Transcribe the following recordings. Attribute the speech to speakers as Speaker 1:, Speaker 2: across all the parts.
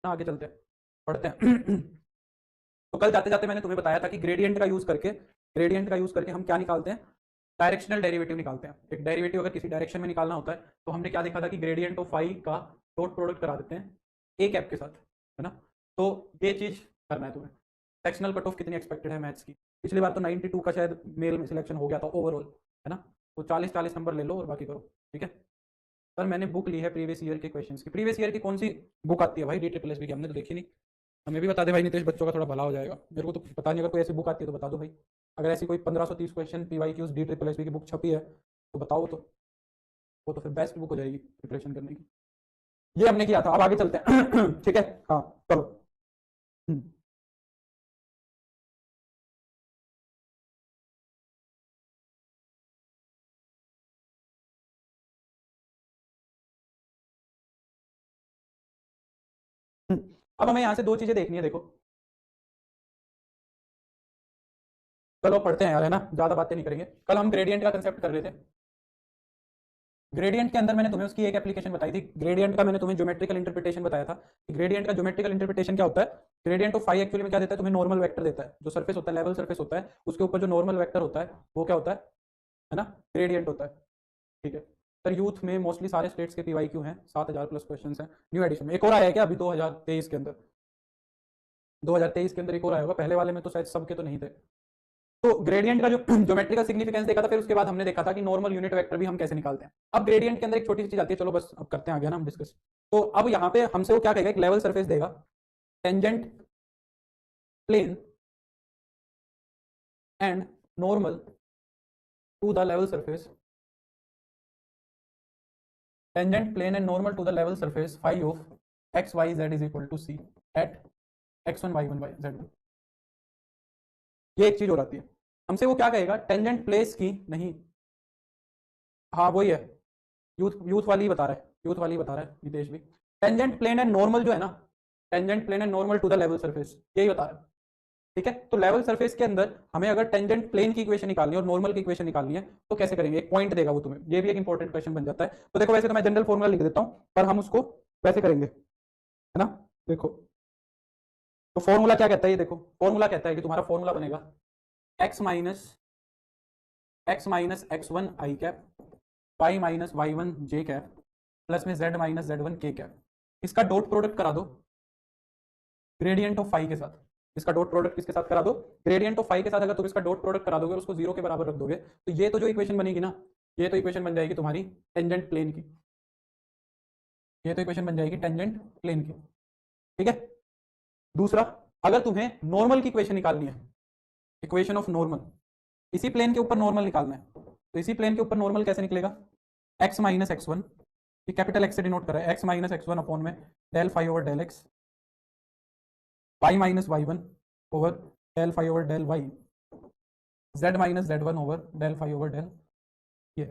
Speaker 1: ना आगे चलते हैं, पढ़ते हैं। तो कल जाते जाते मैंने तुम्हें बताया था कि ग्रेडियंट का यूज करके हम क्या निकालते हैं, डायरेक्शनल डेरिवेटिव निकालते हैं। एक डेरिवेटिव अगर किसी डायरेक्शन में निकालना होता है तो हमने क्या देखा था कि ग्रेडियंट ऑफ फाई का डॉट प्रोडक्ट करा देते हैं ए कैप के साथ, है ना। तो ये चीज करना है तुम्हें। सेक्शनल कट ऑफ कितनी एक्सपेक्टेड है मैथ्स की, पिछली बार तो 92 का शायद मेल में सिलेक्शन हो गया था ओवरऑल, है ना। तो 40-40 नंबर ले लो और बाकी करो, ठीक है। सर मैंने बुक ली है प्रीवियस ईयर के क्वेश्चंस की। प्रीवियस ईयर की कौन सी बुक आती है भाई, DSSS की हमने तो देखी नहीं। हमें भी बता दे भाई नितेश, बच्चों का थोड़ा भला हो जाएगा। मेरे को तो पता नहीं, अगर कोई ऐसी बुक आती है तो बता दो भाई। अगर ऐसी कोई 1530 क्वेश्चन PYQs DSSS की बुक छपी है तो बताओ। तो वो तो फिर बेस्ट बुक हो जाएगी प्रिपरेशन करने की। ये हमने किया था, अब आगे चलते हैं। ठीक है, हाँ चलो। हम्म। अब हमें यहाँ से दो चीजें देखनी है, देखो। चलो पढ़ते हैं यार, है ना, ज्यादा बातें नहीं करेंगे। कल हम ग्रेडियंट का कंसेप्ट कर रहे थे। ग्रेडियंट के अंदर मैंने तुम्हें उसकी एक एप्लीकेशन बताई थी। ग्रेडियंट का मैंने तुम्हें ज्योमेट्रिकल इंटरप्रिटेशन बताया था कि ग्रेडियंट का ज्योमेट्रिकल इंटरप्रिटेशन क्या होता है। ग्रेडियंट ऑफ फाई एक्चुअली में क्या देता है तुम्हें, नॉर्मल वेक्टर देता है। जो सरफेस होता है, लेवल सरफेस होता है, उसके ऊपर जो नॉर्मल वेक्टर होता है वो क्या होता है ना, ग्रेडियंट होता है। ठीक है सर, यूथ में मोस्टली सारे स्टेट्स के PYQ हैं, 7000 प्लस क्वेश्चन हैं। न्यू एडिशन में एक और आया है क्या अभी 2023 के अंदर? 2023 के अंदर एक और आया होगा, पहले वाले में तो शायद सबके तो नहीं थे। तो ग्रेडियंट का जो ज्योमेट्रिकल सिग्निफिकेंस देखा था, फिर उसके बाद हमने देखा था कि नॉर्मल यूनिट वेक्टर भी हम कैसे निकालते हैं। अब ग्रेडियंट के अंदर एक छोटी सी चीज आती है, चलो बस अब करते हैं आगे ना हम डिस्कस। तो अब यहाँ पे हमसे वो क्या कहेगा, एक लेवल सरफेस देगा, tangent plane and normal to the level surface, tangent plane and normal to the level surface phi of x y z is equal to c at x1 y1 z1। ये एक चीज हो जाती है। हमसे वो क्या कहेगा, टेंजेंट प्लेस की नहीं, हाँ वही है, यूथ यूथ वाली बता रहा है, यूथ वाली बता रहा है नितेश भी। टेंजेंट प्लेन एंड नॉर्मल जो है ना, tangent plane and normal to the level surface, यही बता रहा है। ठीक है, तो लेवल सरफेस के अंदर हमें अगर टेंजेंट प्लेन की इक्वेशन निकालनी है और नॉर्मल की इक्वेशन निकालनी है तो कैसे करेंगे, एक पॉइंट देगा वो तुम्हें, ये भी एक इंपॉर्टेंट क्वेश्चन बन जाता है। तो देखो वैसे तो मैं जनरल फॉर्मूला लिख देता हूँ, पर हम उसको वैसे करेंगे, है ना। देखो तो फॉर्मूला क्या कहता है, ये देखो फॉर्मूला कहता है कि तुम्हारा फॉर्मूला बनेगा x माइनस x1 आई कैप, y-y1 जे कैप, प्लस में z-z1 के कैप। इसका डॉट प्रोडक्ट करा दो ग्रेडियंट ऑफ फाई के साथ। इसका डॉट प्रोडक्ट किसके साथ करा दो, ग्रेडियंट ऑफ फाई के साथ। अगर तुम इसका डॉट प्रोडक्ट करा दोगे और उसको जीरो के बराबर रख दोगे तो ये तो जो इक्वेशन बनेगी ना, ये तो इक्वेशन बन जाएगी तुम्हारी टेंजेंट प्लेन की। ये तो इक्वेशन बन जाएगी टेंजेंट प्लेन की, ठीक है। दूसरा, अगर तुम्हें नॉर्मल की इक्वेशन निकालनी है, इक्वेशन ऑफ नॉर्मल, इसी प्लेन के ऊपर नॉर्मल निकालना है, तो इसी प्लेन के ऊपर नॉर्मल कैसे निकलेगा, x-x1, ये कैपिटल एक्स से डिनोट कर रहा है, x-x1 अपॉन में del phi over del x, y-y1 over del phi over del y, z-z1 over del phi over del. ये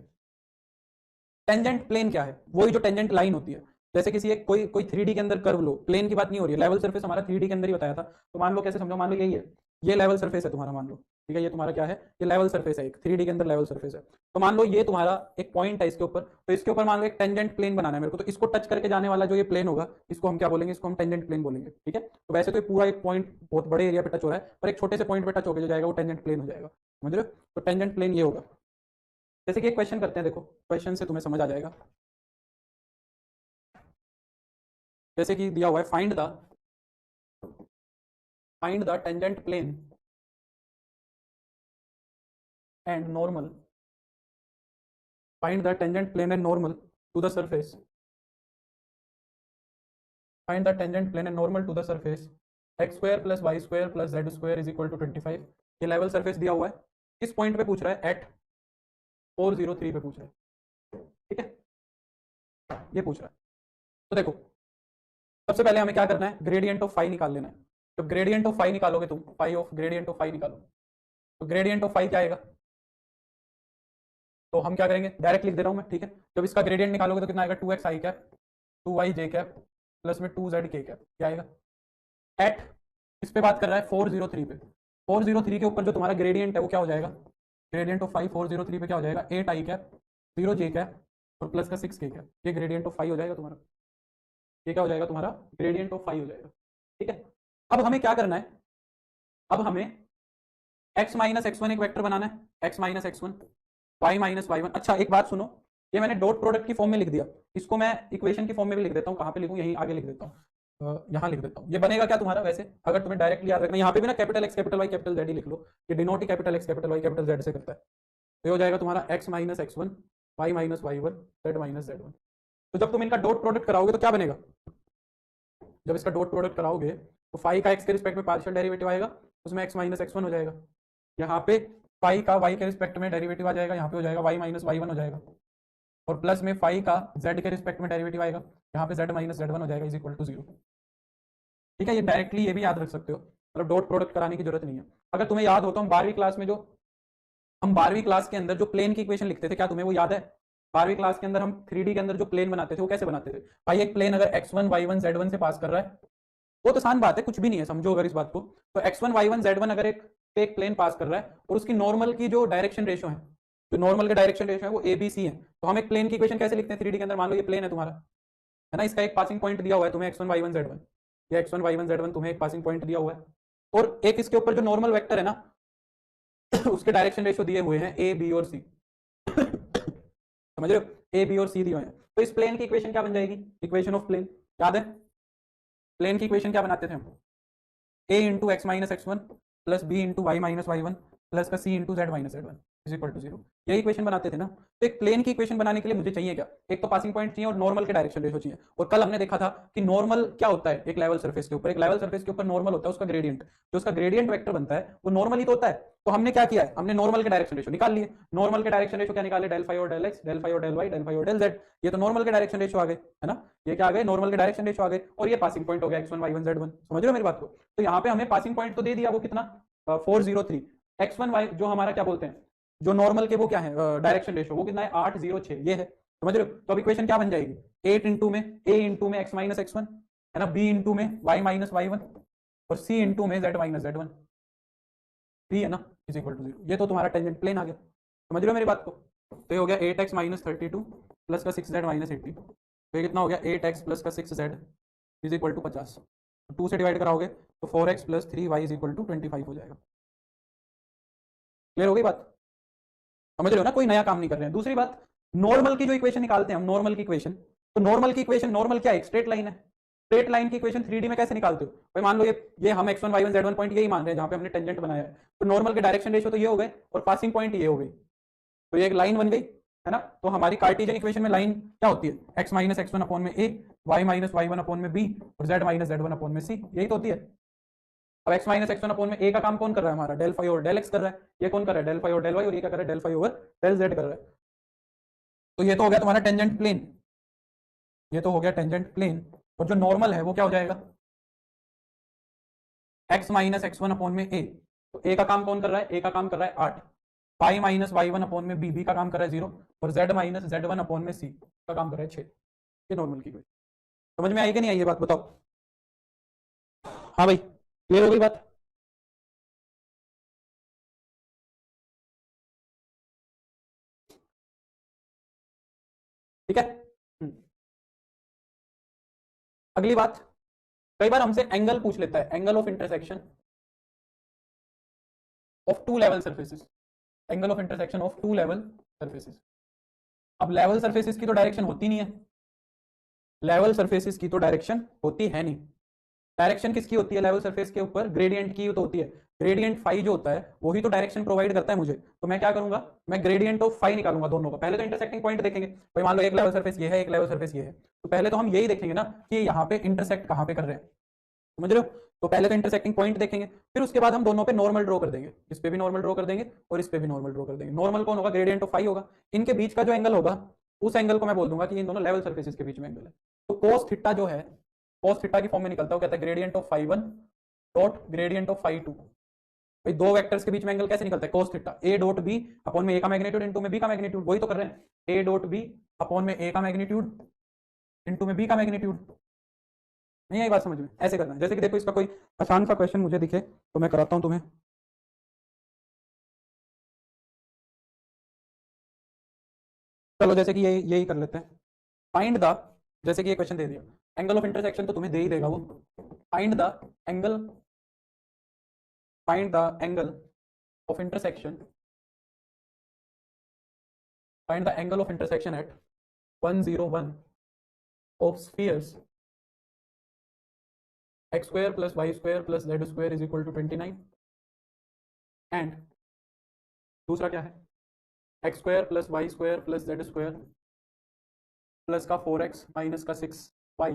Speaker 1: टेंजेंट प्लेन क्या है, वही जो टेंजेंट लाइन होती है। जैसे किसी एक कोई 3D के अंदर कर्व लो, प्लेन की बात नहीं हो रही है, लेवल सरफेस हमारा 3D के अंदर ही बताया था। तो मान लो, कैसे समझो, मान लो यही है, ये लेवल सरफेस है तुम्हारा, मान लो, ठीक है, ये तुम्हारा क्या है, ये लेवल सरफेस है, एक 3D के अंदर लेवल सरफेस है। तो मान लो ये तुम्हारा एक पॉइंट है इसके ऊपर, तो इसके ऊपर मान लो एक टेंजेंट प्लेन बनाना है मेरे को, तो इसको टच करके जाने वाला जो ये प्लेन होगा, इसको हम क्या बोलेंगे, इसको हम टेंजेंट प्लेन बोलेंगे, ठीक है। तो वैसे तो ये पूरा एक पॉइंट बहुत बड़े एरिया पे टच हो रहा है, पर एक छोटे से पॉइंट पे टच होकर जो जाएगा वो टेंजेंट प्लेन हो जाएगा, समझ रहे हो। तो टेंजेंट प्लेन ये होगा। जैसे कि एक क्वेश्चन करते हैं, देखो क्वेश्चन से तुम्हें समझ आ जाएगा। जैसे कि दिया हुआ है, find the tangent plane and normal, find the tangent plane and normal to the surface, find the tangent plane and normal to the surface x square plus y square plus z square is equal to 25। ये level surface दिया हुआ है, किस point पे पूछ रहा है, eight 403 पे पूछ रहा है, ठीक है, ये पूछ रहा है। तो देखो सबसे पहले हमें क्या करना है, ग्रेडियंट ऑफ फाई निकाल लेना है। तो ग्रेडियंट ऑफ फाई निकालोगे तुम, phi of gradient of phi निकालो, तो ग्रेडियंट ऑफ फाई क्या आएगा, तो हम क्या करेंगे, डायरेक्ट लिख दे रहा हूं मैं, ठीक है। जब इसका ग्रेडियंट निकालोगे तो कितना आएगा, 2x आई कैप 2y जे कैप प्लस में 2z के कैप, क्या आएगा, एट, इस पे बात कर रहा है 403 पे, 403 के ऊपर जो तुम्हारा ग्रेडियंट है वो क्या हो जाएगा, ग्रेडियंट ऑफ 403 पे क्या हो जाएगा, 8 आई कैप 0 जे कैप और प्लस का 6 के कैप। ये ग्रेडियंट ऑफ 5 हो जाएगा तुम्हारा। ये क्या हो जाएगा तुम्हारा ग्रेडियंट ऑफ फाई हो जाएगा। ठीक है, अब हमें क्या करना है, अब हमें x माइनस एक्स वन एक वेक्टर बनाना है, x minus x one, Y minus Y one. अच्छा एक बात सुनो, ये मैंने डॉट प्रोडक्ट की फॉर्म में लिख दिया, इसको मैं इक्वेशन की फॉर्म में भी लिख देता हूँ। कहाँ पे लिखूँ, यहीं आगे लिख देता हूँ, यहाँ लिख देता हूँ। ये बनेगा क्या तुम्हारा, वैसे अगर तुम्हें डायरेक्टली याद रखना, यहाँ पे भी ना capital X capital Y capital Z ही लिख लो, ये डिनोट ही capital X capital Y capital Z से करता है। तो ये हो जाएगा तुम्हारा x minus x one, Y minus Y one, Z minus Z one. तो जब तुम इनका डॉट प्रोडक्ट कराओगे तो क्या बनेगा, जब इसका डॉट प्रोडक्ट कराओगे तो फाई का एक्स के रिस्पेक्ट में पार्शियल डेरिवेटिव आएगा, उसमें एक्स माइनस एक्स वन हो जाएगा। यहाँ पे फाई का वाई के रिस्पेक्ट में डेरिवेटिव आ जाएगा, यहाँ पे हो जाएगा वाई माइनस वाई वन हो जाएगा। और प्लस में फाई का जेड के रिस्पेक्ट में डेरिवेटिव आएगा, यहाँ पे जेड माइनस जेड वन हो जाएगा इज इक्वल टू जीरो। ठीक है, ये डायरेक्टली ये भी याद रख सकते हो, मतलब डॉट प्रोडक्ट कराने की जरूरत नहीं है। अगर तुम्हें याद हो तो हम 12वीं क्लास में जो हम 12वीं क्लास के अंदर जो प्लेन की इक्वेशन लिखते थे, क्या तुम्हें वो याद है? 12वीं क्लास के अंदर हम 3D के अंदर जो प्लेन बनाते थे वो कैसे बनाते थे भाई, एक प्लेन अगर x1 y1 z1 से पास कर रहा है, वो तो आसान बात है, कुछ भी नहीं है, समझो अगर इस बात को। तो x1 y1 z1 अगर एक प्लेन पास कर रहा है और उसकी नॉर्मल की जो डायरेक्शन रेशियो है, जो नॉर्मल के डायरेक्शन रेशियो है वो ABC है, तो हम एक प्लेन की इक्वेशन कैसे लिखते हैं 3D के अंदर? मान लो ये प्लेन है तुम्हारा, है ना, इसका एक पासिंग पॉइंट दिया हुआ है तुम्हें x1 y1 z1, या x1 y1 z1 तुम्हें एक पासिंग पॉइंट दिया हुआ है, और एक इसके ऊपर जो नॉर्मल वेक्टर है ना उसके डायरेक्शन रेशियो दिए हुए हैं A B और C समझ रहे हो, A B और C दिए हुए हैं। तो इस प्लेन की इक्वेशन क्या बन जाएगी, इक्वेशन ऑफ प्लेन, याद है प्लेन की इक्वेशन क्या बनाते थे हम, A into X minus x one plus B into Y minus Y one plus का C into Z minus Z one is equal to zero. यही इक्वेशन बनाते थे ना। तो एक प्लेन की इक्वेशन बनाने के लिए मुझे चाहिए क्या, एक तो पासिंग पॉइंट चाहिए और नॉर्मल के डायरेक्शन रेशियो चाहिए। और कल हमने देखा था कि नॉर्मल क्या होता है, एक लेवल सरफेस के ऊपर, एक लेवल सरफेस के ऊपर नॉर्मल होता है, उसका ग्रेडियंट, जो उसका ग्रेडियंट वेक्टर बनता है वो नॉर्मल ही तो होता है। तो हमने क्या किया है, हमने नॉर्मल के डायरेक्शन रेशियो निकाल लिए। नॉर्मल के डायरेक्शन रेशियो क्या निकाले, डेल फाई और डेल एक्स, डेल फाई और डेल वाई, डेल फाई और डेल जेड। ये तो नॉर्मल के डायरेक्शन रेशियो आ गए, है ना, ये क्या आ गए, नॉर्मल के डायरेक्शन रेशियो आ गए। और ये पासिंग पॉइंट हो गया x1 y1 z1, समझ रहे हो मेरी बात को। तो यहाँ पे हमें पासिंग पॉइंट तो दे दिया, वो कितना 403, x1 y जो हमारा क्या बोलते हैं, जो नॉर्मल के वो क्या है डायरेक्शन रेशियो, वो कितना है 806, ये है, समझ रहे हो। तो अब इक्वेशन क्या बन जाएगी, 8 इंटू में a इंटू में x माइनस एक्स वन, है ना, b इंटू में y माइनस वाई वन और c इंटू में z माइनस जेड वन, है ना, इज इक्वल टू जीरो। ये तो तुम्हारा टेंजेंट प्लेन आ गया, समझ रहे हो मेरी बात को। तो ये हो गया 8x माइनस 32 प्लस का 6z माइनस 80, तो ये कितना हो गया 8x प्लस का 6z इज इक्वल टू 50। 2 से डिवाइड कराओगे तो 4x plus 3y is equal to 25 हो जाएगा। क्लियर हो गई बात, समझ रहे हो ना, कोई नया काम नहीं कर रहे हैं। दूसरी बात, नॉर्मल की जो इक्वेशन निकालते हैं हम, नॉर्मल की इक्वेशन, तो नॉर्मल की इक्वेशन, नॉर्मल क्या है, स्ट्रेट लाइन है। स्ट्रेट लाइन की इक्वेशन 3D में कैसे निकालते हो भाई, मान लो ये हम x1 y1 z1 पॉइंट यही मान रहे हैं जहां पे हमने टेंजेंट बनाया है, तो नॉर्मल के डायरेक्शन रेशियो तो ये हो गए और पासिंग पॉइंट ये हो गई, तो ये एक लाइन बन गई, है ना। तो हमारी कार्टेशियन इक्वेशन में लाइन क्या होती है, x minus x one upon में a, y minus Y one upon में b और z minus Z one upon में c, यही तो होती है। अब x minus x one upon में a का काम कौन कर रहा है, हमारा डेल फाई और डेल x कर रहा है, ये कौन कर रहा है, डेल फाई और डेल y, और ये क्या कर रहा है, del phi over del z कर रहा है। तो ये तो हो गया तुम्हारा टेंजेंट प्लेन, ये तो हो गया टेंजेंट प्लेन। और जो नॉर्मल है वो क्या हो जाएगा, x minus x one upon में a, तो a का काम कौन कर रहा है, a का काम कर रहा है 8, pi minus Y one upon में b का काम कर रहा है 0 और z minus Z one upon में c का काम कर रहा है 6। ये नॉर्मल की कोई समझ में आई कि नहीं आई ये बात बताओ। हाँ भाई, क्लियर हो गई बात। ठीक है, अगली बात, कई बार हमसे एंगल पूछ लेता है, angle of intersection of two level surfaces, angle of intersection of two level surfaces. अब लेवल सरफेसेस की तो डायरेक्शन होती नहीं है, लेवल सरफेसेस की तो डायरेक्शन होती है नहीं। डायरेक्शन किसकी होती है लेवल सरफेस के ऊपर, ग्रेडियंट की तो होती है। ग्रेडियंट फाई जो होता है वही तो डायरेक्शन प्रोवाइड करता है मुझे। तो मैं क्या करूंगा, मैं ग्रेडियंट ऑफ फाई निकालूंगा दोनों का। पहले तो इंटरसेक्टिंग पॉइंट देखेंगे भाई, मान लो एक लेवल सरफेस ये है, एक लेवल सरफेस ये है, तो पहले तो हम यही देखेंगे ना कि यहाँ पे इंटरसेक्ट कहाँ पे कर रहे हैं, समझ रहे हो। तो पहले तो इंटरसेक्टिंग पॉइंट देखेंगे, फिर उसके बाद हम दोनों पे नॉर्मल ड्रॉ कर देंगे, इस पे भी नॉर्मल ड्रॉ कर देंगे और इस पे भी नॉर्मल ड्रॉ कर देंगे। नॉर्मल कौन होगा, ग्रेडियंट ऑफ फाई होगा। इनके बीच का जो एंगल होगा उस एंगल को मैं बोल दूंगा कि इन दोनों लेवल सर्फेसिस के बीच में एंगल है। तो कोस थीटा जो है, कोस थीटा की फॉर्म में निकलता है, कहता है gradient of phi one dot gradient of phi two. भाई दो वेक्टर्स के बीच में एंगल कैसे निकलता है, cos theta a dot b upon में ए का मैग्नीट्यूड इंटू में बी का मैग्नीट्यूड, वही तो कर रहे हैं, ए डॉट बी अपॉन में ए का मैग्नीट्यूड इंटू में बी का मैग्नीट्यूड। नहीं आई बात समझ में, ऐसे करना है। जैसे कि देखो इसका कोई आसान सा क्वेश्चन मुझे दिखे तो मैं कराता हूं तुम्हें। चलो जैसे कि यही कर लेते हैं, फाइंड द, जैसे कि ये क्वेश्चन दे दिया, एंगल ऑफ इंटरसेक्शन तो तुम्हें दे ही देगा वो। Find the angle, find the angle of intersection, find the angle of intersection at 101 of spheres x square plus y square plus z square is equal to 29 and दूसरा क्या है, x square plus y square plus z square plus का 4x minus का 6y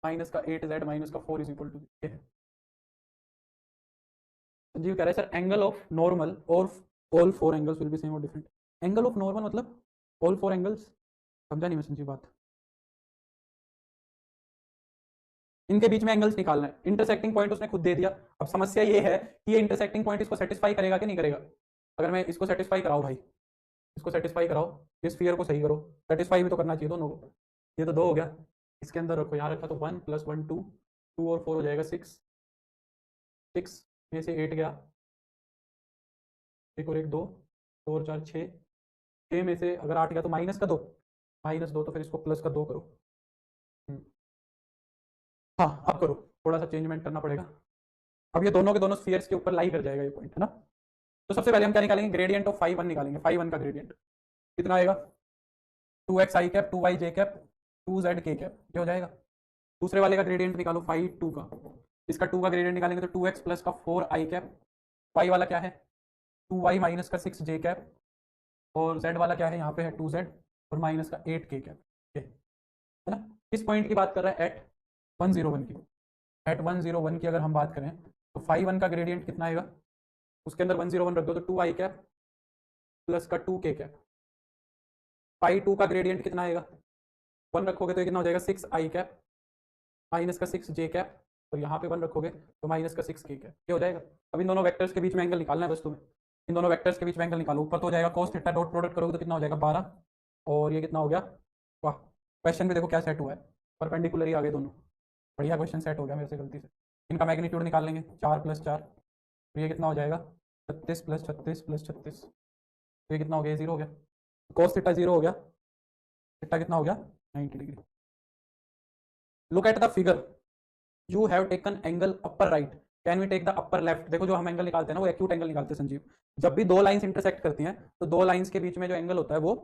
Speaker 1: minus का 8z minus का 4 is equal to ये है। संजीव कह रहा है सर एंगल ऑफ नॉर्मल और all four angles will be same और डिफरेंट। एंगल ऑफ नॉर्मल मतलब ऑल फोर एंगल्स, समझा नहीं मैं संजीव बात। इनके बीच में एंगल्स निकालना है, इंटरसेक्टिंग पॉइंट उसने खुद दे दिया। अब समस्या ये है कि ये इंटरसेक्टिंग पॉइंट इसको सेटिस्फाई करेगा कि नहीं करेगा। अगर मैं इसको सेटिस्फाई कराओ भाई, इसको सेटिस्फाई कराओ, इस स्फीयर को सही करो, सेटिस्फाई भी तो करना चाहिए दोनों को। ये तो 2 हो गया, इसके अंदर रखो, यहाँ रखा तो 1 + 1 2, 2 और 4 हो जाएगा 6, 6 में से 8 गया, एक और एक 2, 2 और 4 6, 6 में से अगर 8 गया तो माइनस का 2, -2 तो फिर इसको प्लस का 2 करो। हाँ अब करो, थोड़ा सा चेंजमेंट करना पड़ेगा। अब ये दोनों के दोनों स्फीयर्स के ऊपर लाई कर जाएगा ये पॉइंट, है ना। तो सबसे पहले हम क्या निकालेंगे, ग्रेडियंट ऑफ फाई 1 निकालेंगे। फाई 1 का ग्रेडियंट कितना आएगा, 2x i cap 2y j cap 2z k cap, ये हो जाएगा। दूसरे वाले का ग्रेडियंट निकालो फाई 2 का, इसका 2 का ग्रेडियंट निकालेंगे तो 2x प्लस का 4i कैप, y वाला क्या है 2y माइनस का 6j कैप, और z वाला क्या है यहाँ पे है 2z और माइनस का 8k कैप, है ना। इस पॉइंट की बात कर रहा है एट 101 की, एट 101 की अगर हम बात करें तो फाई 1 का ग्रेडियंट कितना आएगा, उसके अंदर 101 रख दो तो 2i कैप प्लस का 2k कैप। फाई 2 का ग्रेडियंट कितना आएगा, 1 रखोगे तो ये कितना हो जाएगा 6i कैप माइनस का 6j कैप, और यहाँ पे 1 रखोगे तो माइनस का 6k कैप, ये हो जाएगा। अब इन दोनों वेक्टर्स के बीच में एंगल निकालना है बस तुम्हें, इन दोनों वेक्टर्स के बीच में एंगल निकालो। ऊपर तो हो जाएगा cos थीटा, डॉट प्रोडक्ट करोगे तो कितना हो जाएगा 12, और ये कितना हो गया, वाह क्वेश्चन में देखो क्या सेट हुआ है, परपेंडिकुलर ही आ गए दोनों, बढ़िया क्वेश्चन सेट हो गया मेरे से गलती से। इनका मैग्नीट्यूड निकाल लेंगे 4 + 4, तो ये कितना हो जाएगा 36 + 36 + 36, तो ये कितना हो गया 0 हो गया, cos थीटा 0 हो गया, थीटा कितना हो गया 90 degree. Look at the figure, you have taken angle upper right, can we take the upper left. देखो जो हम एंगल निकालते हैं ना वो एक्यूट एंगल निकालते हैं संजीव। जब भी दो लाइंस इंटरसेक्ट करती हैं तो दो लाइंस के बीच में जो एंगल होता है वो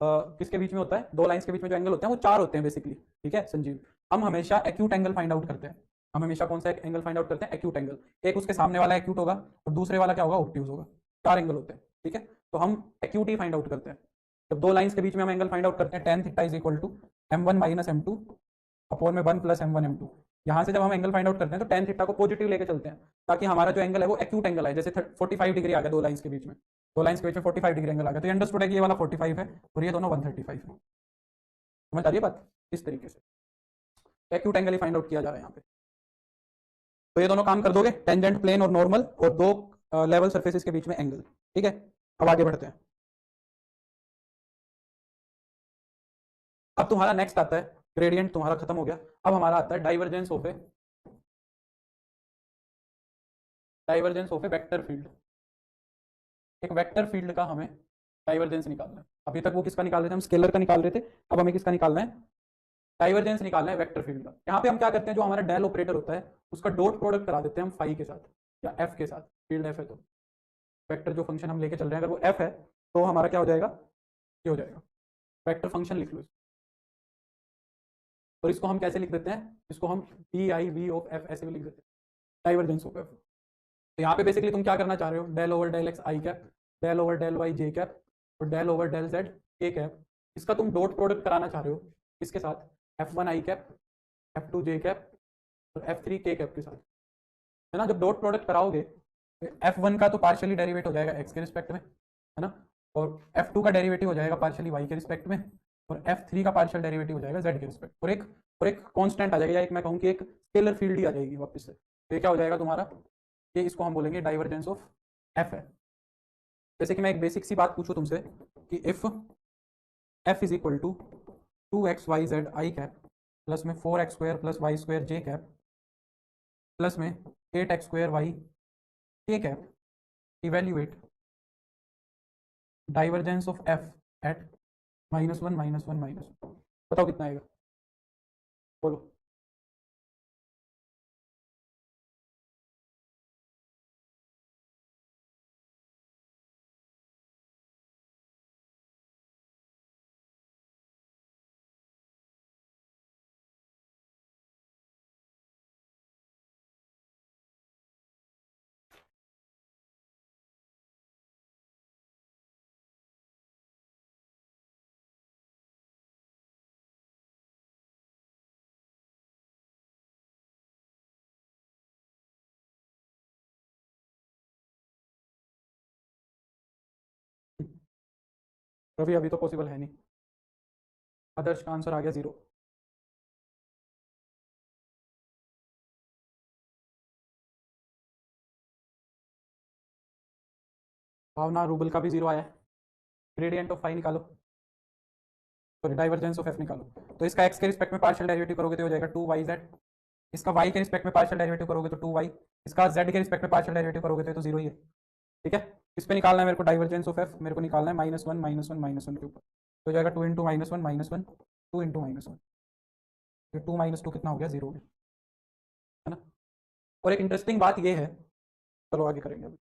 Speaker 1: किसके बीच में होता है, दो लाइंस के बीच में जो एंगल होते हैं वो 4 होते हैं बेसिकली, ठीक है संजीव। हम हमेशा एक्यूट एंगल फाइंड आउट करते हैं, हम हमेशा कौन सा एंगल फाइंड आउट करते हैं, एक्यूट एंगल। एक उसके सामने वाला एक्यूट होगा और दूसरे वाला क्या होगा, ऑब्ट्यूज होगा, 4 एंगल होते हैं, ठीक है। तो हम एक्यूट ही फाइंड आउट करते हैं। जब दो लाइंस के बीच में हम एंगल फाइंड आउट करते हैं, tan theta = m1 - m2 upon में 1 + m1 m2। यहाँ से जब हम एंगल फाइंड आउट करते हैं तो tan थीटा को पॉजिटिव लेके चलते हैं, ताकि हमारा जो एंगल है वो एक्यूट एंगल है। जैसे 45 डिग्री आ गया दो लाइंस के बीच में, दो लाइंस के बीच में 45 डिग्री एंगल आ गया, तो ये अंडरस्टूड है कि ये वाला 45 है और ये दोनों 135 है। समझ आ रही है बात, इस तरीके से एक्यूट एंगल ही फाइंड आउट किया जा रहा है यहाँ पे। तो ये दोनों काम कर दोगे, टेंजेंट प्लेन और नॉर्मल, और दो लेवल सरफेसेस के बीच में एंगल, ठीक है। अब आगे बढ़ते हैं। अब तुम्हारा नेक्स्ट आता है, ग्रेडियंट तुम्हारा खत्म हो गया, अब हमारा आता है divergence of A, divergence of A vector field. एक वेक्टर फील्ड का हमें डाइवर्जेंस निकालना है। अभी तक वो किसका निकाल रहे थे, हम स्केलर का निकाल रहे थे, अब हमें किसका निकालना है, डाइवर्जेंस निकालना है वेक्टर फील्ड का। यहाँ पे हम क्या करते हैं, जो हमारा डेल ऑपरेटर होता है उसका डॉट प्रोडक्ट करा देते हैं हम फाई के साथ या एफ के साथ, फील्ड एफ है तो वेक्टर जो फंक्शन हम लेके चल रहे हैं अगर वो एफ है तो हमारा क्या हो जाएगा, ये हो जाएगा वेक्टर फंक्शन, लिख लो। और इसको हम कैसे लिख देते हैं, इसको हम DIV ऑफ एफ ऐसे भी लिख देते हैं, डाइवर्जेंस ऑफ एफ। तो यहाँ पे बेसिकली तुम क्या करना चाह रहे हो, del over del X I cap, del over del Y J cap और del over del Z K cap, इसका तुम डॉट प्रोडक्ट कराना चाह रहे हो इसके साथ, F1 आई कैप, F2 जे कैप और F3 के कैप के साथ, है ना। जब डॉट प्रोडक्ट कराओगे तो F1 का तो पार्शियली डेरिवेट हो जाएगा एक्स के रिस्पेक्ट में, है ना, और F2 का डेरिवेटिव हो जाएगा पार्शियली वाई के रिस्पेक्ट में, और F3 का पार्शियल डेरिवेटिव हो जाएगा जेड के रिस्पेक्ट, और एक कांस्टेंट आ जाएगा, या एक मैं कहूँ कि एक स्केलर फील्ड ही आ जाएगी वापस से। तो ये क्या हो जाएगा तुम्हारा, ये इसको हम बोलेंगे डाइवर्जेंस ऑफ एफ है। जैसे कि मैं एक बेसिक सी बात पूछूं तुमसे कि if f is equal to 2xyz i cap plus में 4x² + y² j cap plus में 8x² y k cap, evaluate divergence of f at -1 -1 -1, बताओ कितना आएगा, बोलो। रवि अभी तो पॉसिबल है नहीं। आदर्श का आंसर आ गया 0। भावना रूबल का भी 0 आया है। ग्रेडियंट ऑफ फाई निकालो, सॉरी डाइवर्जेंस ऑफ एफ निकालो। तो इसका एक्स के रिस्पेक्ट में पार्शियल डेरिवेटिव करोगे तो हो जाएगा 2yz। इसका वाई के रिस्पेक्ट में पार्शियल डेरिवेटिव करोगे तो 2y। इसका जेड के रिस्पेक्ट में पार्शियल डेरिवेटिव करोगे तो ये तो 0 ही है। ठीक है, इस पे निकालना है मेरे को डाइवर्जेंस ऑफ एफ, मेरे को निकालना है -1 -1 -1 के ऊपर। तो हो जाएगा 2 इंटू -1 -1 2 इंटू -1। ये 2 - 2 कितना हो गया, 0 हो गया, है ना। और एक इंटरेस्टिंग बात ये है, चलो आगे करेंगे अभी।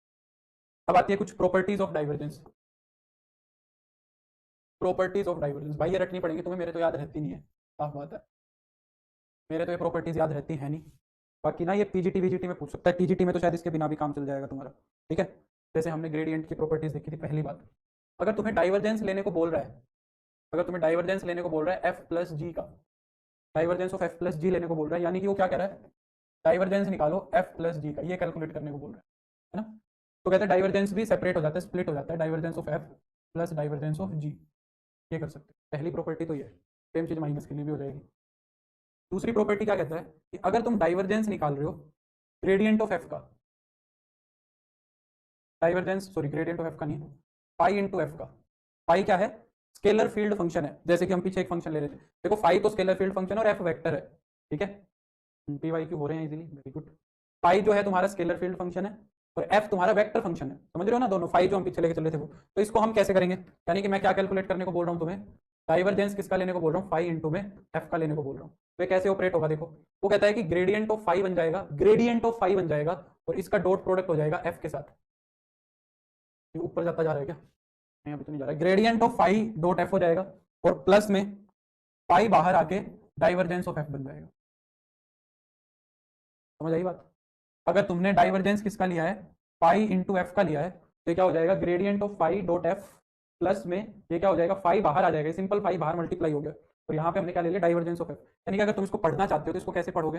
Speaker 1: अब आती है कुछ properties of divergence. Properties of divergence भाई ये रटनी पड़ेंगी तुम्हें, मेरे तो याद रहती नहीं है, साफ बात है, मेरे तो ये प्रॉपर्टीज याद रहती हैं नहीं। बाकी ना ये पीजीटी वीजीटी में पूछ सकता है, टीजीटी में तो शायद इसके बिना भी काम चल जाएगा तुम्हारा। ठीक है, जैसे हमने ग्रेडियंट की प्रॉपर्टीज देखी थी पहली बात। अगर तुम्हें डाइवर्जेंस लेने को बोल रहा है, अगर तुम्हें डाइवर्जेंस लेने को बोल रहा है एफ प्लस जी का, डाइवर्जेंस ऑफ एफ प्लस जी लेने को बोल रहा है, यानी कि वो क्या कह रहा है, डाइवर्जेंस निकालो एफ प्लस जी का, ये कैलकुलेट करने को बोल रहा है ना। तो कहते हैं डाइवर्जेंस भी सेपरेट हो जाता है, स्प्लिट हो जाता है, divergence of F plus divergence of G, ये कर सकते हैं। पहली प्रॉपर्टी तो ये है, सेम चीज माइनस के लिए भी हो जाएगी। दूसरी प्रॉपर्टी क्या कहता है कि अगर तुम डाइवर्जेंस निकाल रहे हो ग्रेडियंट ऑफ एफ का, divergence sorry gradient of F का नहीं, पाई इंटू एफ का। पाई क्या है, स्केलर फील्ड फंक्शन है, जैसे कि हम पीछे एक फंक्शन ले रहे थे, देखो फाई तो स्केलर फील्ड फंक्शन और एफ वेक्टर है। ठीक है, पी वाई क्यू हो रहे हैं इजीली, वेरी गुड। पाई जो है तुम्हारा स्केलर फील्ड फंक्शन है और एफ तुम्हारा वेक्टर फंक्शन है, समझ रहे हो ना दोनों। फाई जो हम पीछे लेके चले थे वो, तो इसको हम कैसे करेंगे, यानी कि मैं क्या कैलकुलेट करने को बोल रहा हूँ तुम्हें, डाइवर्जेंस किसका लेने को बोल रहा हूँ, फाई इंटू में एफ का लेने को बोल रहा हूँ। तो कैसे ऑपरेट होगा देखो, वो कहता है कि ग्रेडियंट ऑफ फाई बन जाएगा, ग्रेडियंट ऑफ फाई बन जाएगा और इसका डॉट प्रोडक्ट हो जाएगा एफ के साथ। ये ऊपर जाता जा रहा है क्या, नहीं अभी तो नहीं जा रहा है। Gradient of phi dot f हो जाएगा और प्लस में फाई बाहर आके डाइवर्जेंस ऑफ एफ बन जाएगा। समझ आई बात। अगर तुमने डाइवर्जेंस किसका लिया है, फाई इंटू एफ का लिया है, तो ये क्या हो जाएगा, gradient of phi dot f plus में ये क्या हो जाएगा, फाई बाहर आ जाएगा, सिंपल फाई बाहर मल्टीप्लाई हो गया और यहाँ पे हमने क्या ले लिया, डाइवर्जेंस ऑफ एफ। यानी कि अगर तुम इसको पढ़ना चाहते हो तो इसको कैसे पढ़ोगे,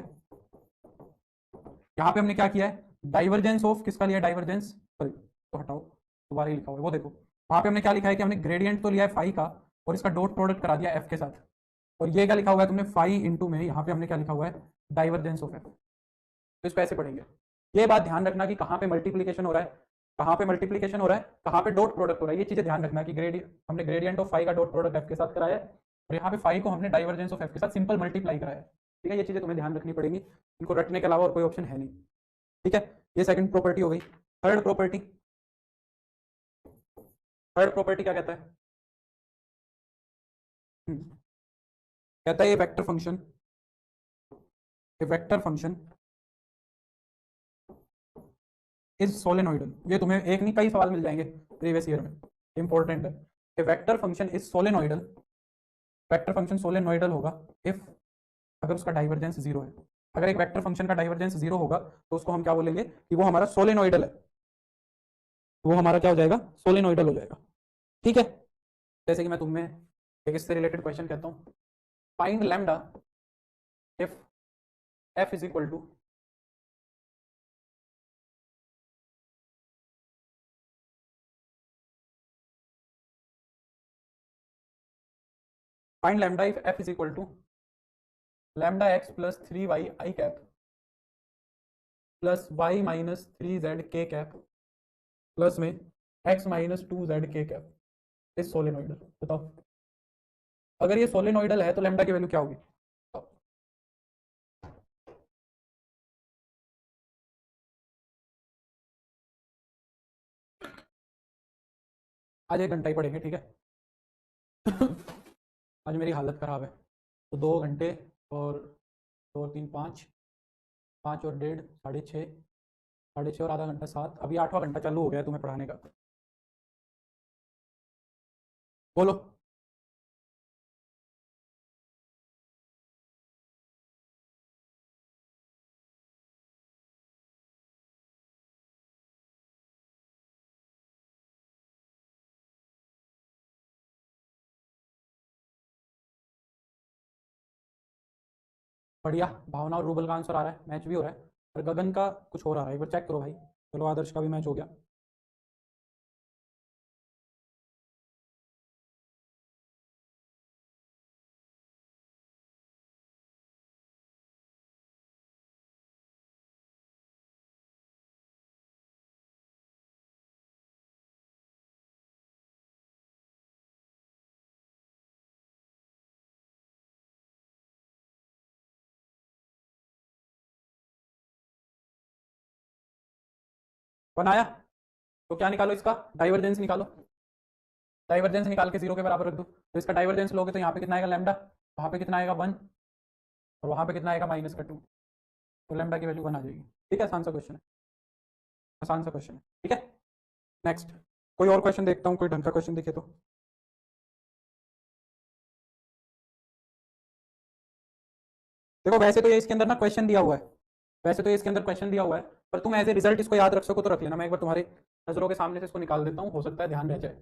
Speaker 1: यहाँ पे हमने क्या किया है, डाइवर्जेंस ऑफ किसका लिया, डाइवर्जेंस सॉरी तो हटाओ, दोबारा ही लिखा हुआ है वो देखो, वहाँ पे हमने क्या लिखा है कि हमने ग्रेडियंट तो लिया है फाई का और इसका डॉट प्रोडक्ट करा दिया एफ के साथ, और ये क्या लिखा हुआ है तुमने, फाई इंटू में यहाँ पे हमने क्या लिखा हुआ है, डाइवर्जेंस ऑफ एफ। तो इसको ऐसे पढ़ेंगे। ये बात ध्यान रखना कि कहाँ पे मल्टीप्लीकेशन हो रहा है, कहाँ पे मल्टीप्लीकेशन हो रहा है, कहाँ पे डॉट प्रोडक्ट हो रहा है, ये चीजें ध्यान रखना कि हमने ग्रेडियंट ऑफ फाई का डॉट प्रोडक्ट एफ के साथ कराया है और यहाँ पे फाई को हमने डाइवर्जेंस ऑफ एफ के साथ सिंपल मल्टीप्लाई कराया है। ठीक है, ये चीजें तुम्हें ध्यान रखनी पड़ेंगी, इनको रटने के अलावा और कोई ऑप्शन है नहीं। ठीक है, ये सेकंड प्रॉपर्टी हो गई। थर्ड प्रॉपर्टी, थर्ड प्रॉपर्टी क्या कहता है, कहता है ये वेक्टर फंक्शन, ये वेक्टर फंक्शन इज सोलेनोइडल। ये तुम्हें एक नहीं कई सवाल मिल जाएंगे प्रीवियस ईयर में, इंपॉर्टेंट है। A vector function is solenoidal, vector function solenoidal होगा इफ, अगर उसका डाइवर्जेंस 0 है। अगर एक वेक्टर फंक्शन का डाइवर्जेंस 0 होगा तो उसको हम क्या बोलेंगे कि वो हमारा सोलेनोइडल है, वो हमारा क्या हो जाएगा, सोलेनोइडल हो जाएगा। ठीक है, जैसे कि मैं तुम्हें एक इससे रिलेटेड क्वेश्चन कहता हूँ, find lambda if f is equal to, find lambda if f is equal to lambda x plus 3y i cap plus y minus 3z k cap plus में x minus 2z k cap इस solenoidal. बताओ, अगर ये solenoidal है तो lambda की value क्या होगी, आज एक घंटा ही पढ़ेंगे। ठीक है आज मेरी हालत ख़राब है, तो 2 घंटे और 2 और 3 5, 5 और 1.5 6.5, 6.5 और आधा घंटा 7, अभी 8वां घंटा चालू हो गया है तुम्हें पढ़ाने का। बोलो। बढ़िया, भावना और रूबल का आंसर आ रहा है, मैच भी हो रहा है, और गगन का कुछ हो रहा है, एक बार चेक करो भाई। चलो आदर्श का भी मैच हो गया। बनाया। तो क्या निकालो, इसका डाइवर्जेंस निकालो। डाइवर्जेंस निकाल के 0 के बराबर रख दो। तो इसका डाइवर्जेंस लोगे तो यहाँ पे कितना आएगा लैम्डा, वहाँ पे कितना आएगा 1, और वहाँ पे कितना आएगा -2। तो लैम्डा की वैल्यू 1 आ जाएगी। ठीक है, आसान सा क्वेश्चन है, आसान सा क्वेश्चन है। ठीक है, नेक्स्ट कोई और क्वेश्चन देखता हूँ, कोई ढंग का क्वेश्चन दिखे तो। देखो वैसे तो ये इसके अंदर ना क्वेश्चन दिया हुआ है, वैसे तो ये इसके अंदर क्वेश्चन दिया हुआ है, पर तुम एज ए रिजल्ट इसको याद रख सको तो रख लेना। मैं एक बार तुम्हारे नजरों के सामने से इसको निकाल देता हूँ, हो सकता है ध्यान रह जाए।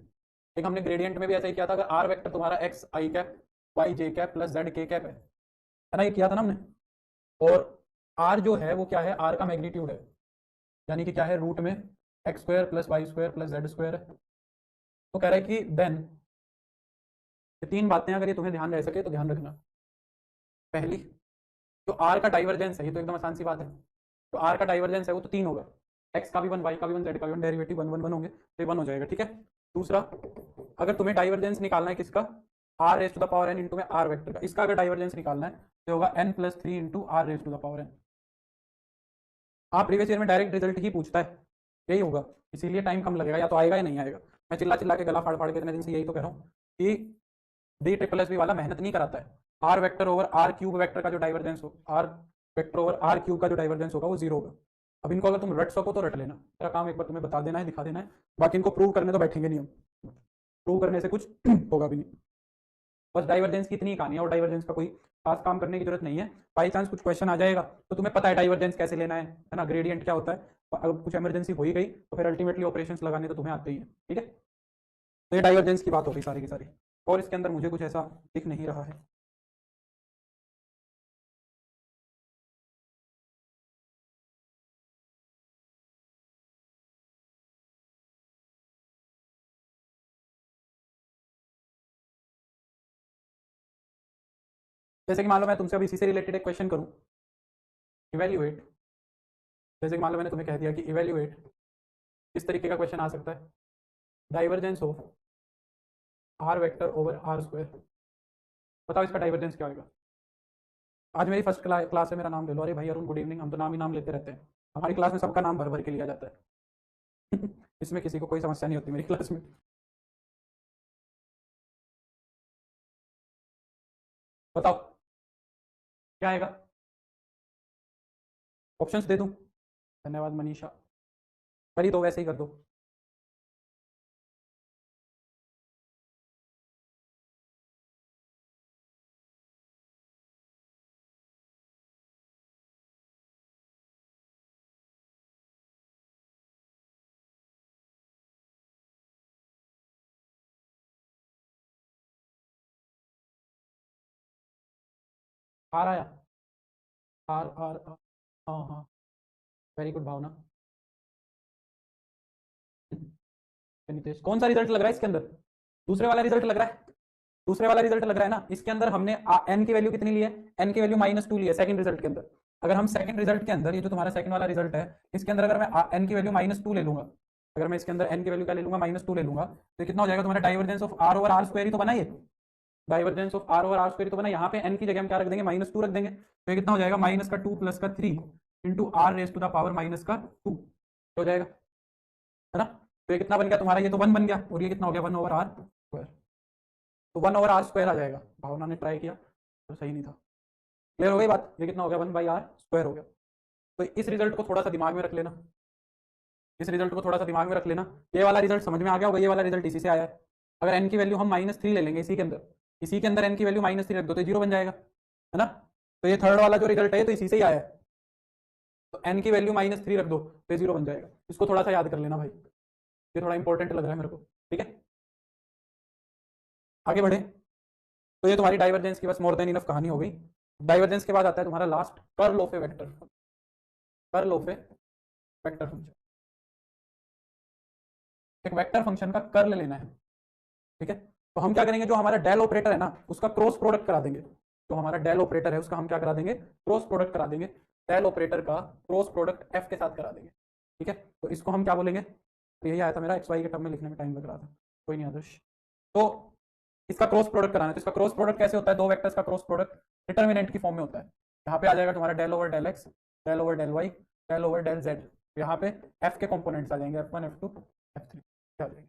Speaker 1: एक हमने ग्रेडियंट में भी ऐसा ही किया था, अगर आर वेक्टर तुम्हारा x I cap Y J cap plus Z K cap है ना, ये किया था ना हमने। और आर जो है वो क्या है, आर का मैग्नीट्यूड है, यानी कि क्या है, रूट में x square plus y square plus z square है। तो कह रहा है कि देन ये तीन बातें अगर ये तुम्हें ध्यान रह सके तो ध्यान रखना। पहली, जो आर का डाइवर्जेंस है, ये तो एकदम आसान सी बात है, तो आर का डाइवर्जेंस है वो तो 3 होगा, एक्स का भी 1, वाई का भी 1, जेड का भी 1, डेरिवेटिव 1 1 1 होंगे, तो ये 1 हो जाएगा। ठीक है, दूसरा, अगर तुम्हें डाइवर्जेंस निकालना है किसका, r raise to the power n into में आर वेक्टर का, इसका अगर डाइवर्जेंस निकालना है तो होगा n+3 into r raise to the power n. आप प्रीवियस ईयर में डायरेक्ट रिजल्ट ही पूछता है, यही होगा, इसीलिए टाइम कम लगेगा, या तो आएगा या नहीं आएगा। मैं चिल्ला चिल्ला के गला फाड़ फाड़ के इतने दिन से यही तो कह रहा हूँ कि डी ट्रिपल एस बी वाला मेहनत नहीं कराता है। R vector over r cube vector का जो डाइवर्जेंस हो, r vector over r cube का जो डाइवर्जेंस होगा वो 0 होगा। अब इनको अगर तुम रट सको तो रट लेना, तेरा काम एक बार तुम्हें बता देना है, दिखा देना है, बाकी इनको प्रूव करने तो बैठेंगे नहीं हम, प्रूव करने से कुछ होगा भी नहीं। बस डाइवर्जेंस की इतनी कहानी है, और डाइवर्जेंस का कोई खास काम करने की जरूरत नहीं है। बाई चांस कुछ क्वेश्चन आ जाएगा तो तुम्हें पता है डाइवर्जेंस कैसे लेना है ना, ग्रेडियंट क्या होता है, अगर कुछ इमरजेंसी हो ही गई तो फिर अल्टीमेटली ऑपरेशंस लगाने तो तुम्हें आते ही है। ठीक है, तो ये डाइवर्जेंस की बात हो गई सारी की सारी, और इसके अंदर मुझे कुछ ऐसा दिख नहीं रहा है। जैसे कि मान लो मैं तुमसे अब इसी से रिलेटेड एक क्वेश्चन करूं, इवेल्युएट, जैसे कि मान लो मैंने तुम्हें कह दिया कि इवेल्युएट, इस तरीके का क्वेश्चन आ सकता है, divergence of r vector over are square, बताओ इसका डाइवर्जेंस क्या होगा। आज मेरी फर्स्ट क्लास है, मेरा नाम ले लो, अरे भाई अरुण गुड इवनिंग, हम तो नाम ही नाम लेते रहते हैं, हमारी क्लास में सबका नाम भर भर के लिया जाता है इसमें किसी को कोई समस्या नहीं होती मेरी क्लास में। बताओ क्या आएगा, ऑप्शंस दे दूं, धन्यवाद मनीषा, कर ही दो, वैसे ही कर दो। आर आया, आर आर आर, हाँ हाँ, वेरी गुड भावना। नितेश, कौन सा रिजल्ट लग रहा है इसके अंदर, दूसरे वाला रिजल्ट लग रहा है, दूसरे वाला रिजल्ट लग रहा है ना। इसके अंदर हमने एन की वैल्यू कितनी ली है, एन की वैल्यू -2 ली है सेकंड रिजल्ट के अंदर। अगर हम सेकंड रिजल्ट के अंदर, ये जो तुम्हारा सेकंड वाला रिजल्ट है, इसके अंदर अगर मैं एन की वैल्यू -2 ले लूंगा, अगर मैं इसके अंदर एन की वैल्यू क्या ले लूंगा, -2 ले लूंगा, तो कितना हो जाएगा तुम्हारा divergence of R over are square ही तो बना, ये divergence of R over are square तो बना। यहाँ पे एन की जगह हम क्या रख देंगे, -2 रख देंगे, तो ये कितना हो जाएगा, -2 प्लस का 3 into r raise to the power -2 हो जाएगा, है ना। तो ये कितना बन गया तुम्हारा, ये तो 1 बन गया, और ये कितना हो गया, 1 ओवर आर स्क्वायर, तो 1 ओवर आर स्क्वायर आ जाएगा। भावना ने ट्राई किया तो सही नहीं था, क्लियर हो गई बात, ये कितना हो गया, 1/r स्क्वायर हो गया। तो इस रिजल्ट को थोड़ा सा दिमाग में रख लेना, इस रिजल्ट को थोड़ा सा दिमाग में रख लेना, ये वाला रिजल्ट समझ में आ गया होगा, ये वाला रिजल्ट इसी से आया है। अगर एन की वैल्यू हम -3 ले लेंगे इसी के अंदर, इसी के अंदर एन की वैल्यू -3 रख दो तो 0 बन जाएगा, है ना। तो ये थर्ड वाला जो रिजल्ट है तो इसी से ही आया है, तो एन की वैल्यू -3 रख दो तो 0 बन जाएगा। इसको थोड़ा सा याद कर लेना भाई, ये थोड़ा इंपॉर्टेंट लग रहा है मेरे को। ठीक है, आगे बढ़े, तो ये तुम्हारी डाइवर्जेंस की बस मोर देन इनफ कहानी हो गई। डाइवर्जेंस के बाद आता है तुम्हारा last, curl of A vector, curl of A vector function, एक वेक्टर फंक्शन का कर्ल लेना है। ठीक है, तो हम क्या करेंगे, जो हमारा डेल ऑपरेटर है ना उसका क्रॉस प्रोडक्ट करा देंगे, जो हमारा डेल ऑपरेटर है उसका हम क्या करा देंगे, क्रॉस प्रोडक्ट करा देंगे, डेल ऑपरेटर का क्रॉस प्रोडक्ट एफ के साथ करा देंगे। ठीक है, तो इसको हम क्या बोलेंगे, तो यही आया था मेरा, एक्स वाई के टर्म में लिखने में टाइम लग रहा था, कोई नहीं आदर्श। तो इसका क्रॉस प्रोडक्ट कराना है, तो इसका क्रॉस प्रोडक्ट कैसे होता है, दो वेक्टर्स का क्रॉस प्रोडक्ट डिटर्मिनेंट की फॉर्म में होता है। यहाँ पे आ जाएगा तुम्हारा del over del x, del over del y, del over del z, यहाँ पे एफ के कंपोनेंट्स आ जाएंगे, F1 F2 F3 क्या आ जाएंगे,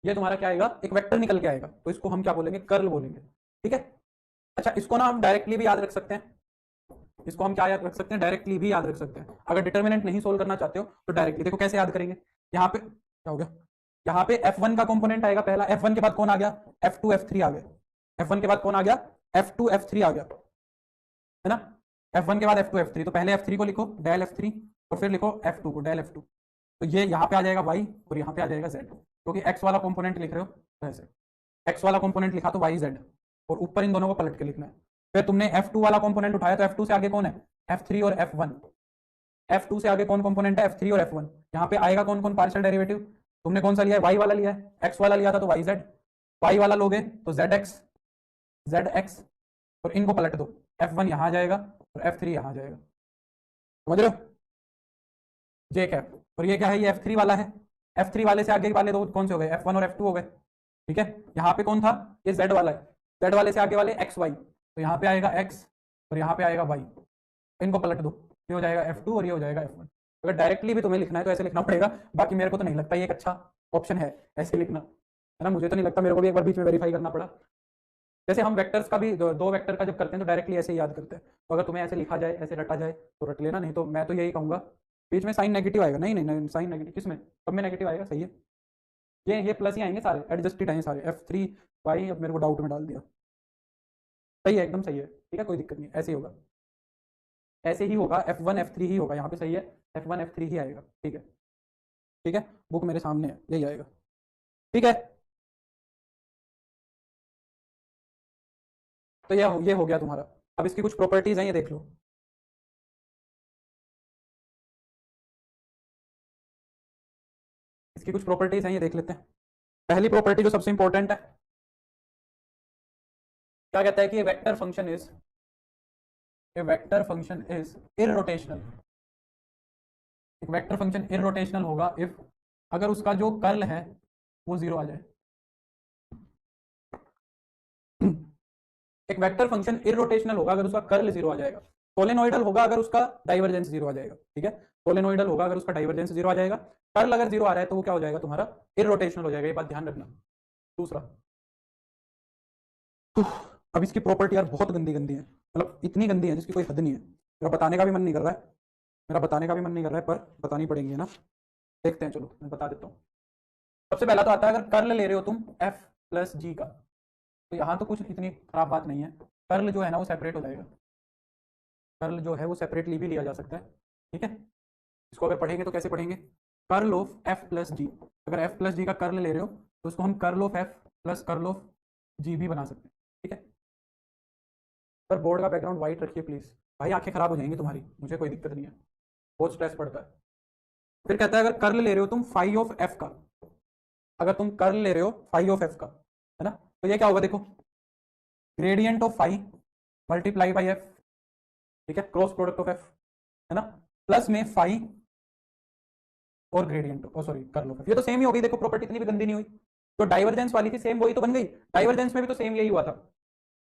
Speaker 1: ये तुम्हारा क्या आएगा, एक वेक्टर निकल के आएगा, तो इसको हम क्या बोलेंगे, कर्ल बोलेंगे। ठीक है, अच्छा इसको ना हम डायरेक्टली भी याद रख सकते हैं, इसको हम क्या याद रख सकते हैं, डायरेक्टली भी याद रख सकते हैं। अगर डिटर्मिनेंट नहीं सोल्व करना चाहते हो तो डायरेक्टली, देखो कैसे याद करेंगे, यहाँ पे क्या हो गया, यहाँ पे F1 का कंपोनेंट आएगा पहला, F1 के बाद कौन आ गया, F2 F3 आ गया, F1 के बाद कौन आ गया, F2 F3 आ गया, है ना। F1 के बाद F2 F3, तो पहले F3 को लिखो डेल F3 और फिर लिखो F2 को डेल F2, तो ये यहाँ पे आ जाएगा y और यहाँ पे आ जाएगा z, क्योंकि x वाला कंपोनेंट लिख रहे हो तो ऐसे, x वाला कंपोनेंट लिखा तो y z, और ऊपर इन दोनों को पलट के लिखना है। फिर तुमने F2 वाला कंपोनेंट उठाया तो F2 से आगे कौन है, F3 और F1, F2 से आगे कौन कंपोनेंट है, F3 और F1, यहाँ पे आएगा कौन कौन पार्शियल डेरिवेटिव, तुमने कौन सा लिया है, y वाला लिया है, x वाला लिया था तो yz, y वाला लोगे तो zx, और इनको पलट दो, F1 यहाँ आ जाएगा और F3 यहाँ आ जाएगा, समझ रहे हो, जे कैप, और ये क्या है, ये F3 वाला है, F3 वाले से आगे वाले दो कौन से हो गए, F1 और F2 हो गए। ठीक है, यहाँ पे कौन था, ये Z वाला है, Z वाले से आगे वाले XY, तो यहाँ पे आएगा X और यहाँ पे आएगा Y, इनको पलट दो, ये हो जाएगा F2 और ये हो जाएगा F1। अगर डायरेक्टली भी तुम्हें लिखना है तो ऐसे लिखना पड़ेगा, बाकी मेरे को तो नहीं लगता ये एक अच्छा ऑप्शन है ऐसे लिखना, है ना, मुझे तो नहीं लगता, मेरे को भी एक बार बीच में वेरीफाई करना पड़ा। जैसे हम वेक्टर्स का भी दो वेक्टर का जब करते हैं तो डायरेक्टली ऐसे ही याद करते हैं, तो अगर तुम्हें ऐसे लिखा जाए, ऐसे रटा जाए तो रट लेना, नहीं तो मैं तो यही कहूँगा, बीच में साइन नेगेटिव आएगा, नहीं नहीं नहीं साइन नेगेटिव किसमें, सब में नेगेटिव आएगा, सही है, ये प्लस ही आएंगे सारे, एडजस्टेड आएंगे सारे, F3 Y, अब मेरे को डाउट में डाल दिया, सही है एकदम सही है, ठीक है कोई दिक्कत नहीं, ऐसे ही होगा, ऐसे ही होगा, F1 F3 ही होगा, यहाँ पे सही है, F1 F3 ही आएगा, ठीक है, ठीक है, बुक मेरे सामने है, यही आएगा, ठीक है। तो ये हो गया तुम्हारा, अब इसकी कुछ प्रॉपर्टीज हैं, ये देख लो, इसकी कुछ प्रॉपर्टीज हैं, ये देख लेते हैं। पहली प्रॉपर्टी जो सबसे इंपॉर्टेंट है, क्या कहता है कि वेक्टर फंक्शन इज इररोटेशनल, एक वेक्टर फंक्शन इररोटेशनल होगा इफ, अगर उसका जो कर्ल है वो जीरो आ जाए। एक वेक्टर फंक्शन इररोटेशनल होगा अगर उसका कर्ल जीरो आ जाएगा, सोलेनोइडल होगा अगर उसका डाइवर्जेंस जीरो आ जाएगा, ठीक है, सोलेनोइडल होगा अगर उसका डाइवर्जेंस जीरो आ जाएगा, कर्ल अगर जीरो आ रहा है तो वो क्या हो जाएगा तुम्हारा, इररोटेशनल हो जाएगा, ये बात ध्यान रखना। दूसरा, अब इसकी प्रॉपर्टी यार बहुत गंदी गंदी है, मतलब इतनी गंदी है जिसकी कोई हद नहीं है, मेरा बताने का भी मन नहीं कर रहा है, मेरा बताने का भी मन नहीं कर रहा है, पर बतानी पड़ेंगी ना, देखते हैं, चलो मैं बता देता हूँ। सबसे पहला तो आता है, अगर कर्ल ले रहे हो तुम F प्लस जी का, तो यहाँ तो कुछ इतनी खराब बात नहीं है, कर्ल जो है ना वो सेपरेट हो जाएगा, कर्ल जो है वो सेपरेटली भी लिया जा सकता है, ठीक है। इसको अगर पढ़ेंगे तो कैसे पढ़ेंगे, कर्ल ऑफ F प्लस जी, अगर F प्लस जी का कर्ल ले रहे हो तो उसको हम curl of F plus curl of G भी बना सकते हैं, ठीक है। पर बोर्ड का बैकग्राउंड व्हाइट रखिए प्लीज, भाई आंखें खराब हो जाएंगी तुम्हारी, मुझे कोई दिक्कत नहीं है, बहुत स्ट्रेस पड़ता है। फिर कहता है अगर कर्ल ले रहे हो तुम फाई ऑफ एफ का, अगर तुम कर्ल ले रहे हो फाई ऑफ एफ का, है ना, तो ये क्या होगा, देखो gradient of phi multiply by f, ठीक है, क्रॉस प्रोडक्ट ऑफ एफ, है ना, प्लस में फाई और gradient, oh sorry curl of f, ये तो सेम ही हो गई, देखो प्रॉपर्टी इतनी भी गंदी नहीं हुई, तो डाइवर्जेंस वाली थी सेम वही तो बन गई, डाइवर्जेंस में भी तो सेम यही हुआ था,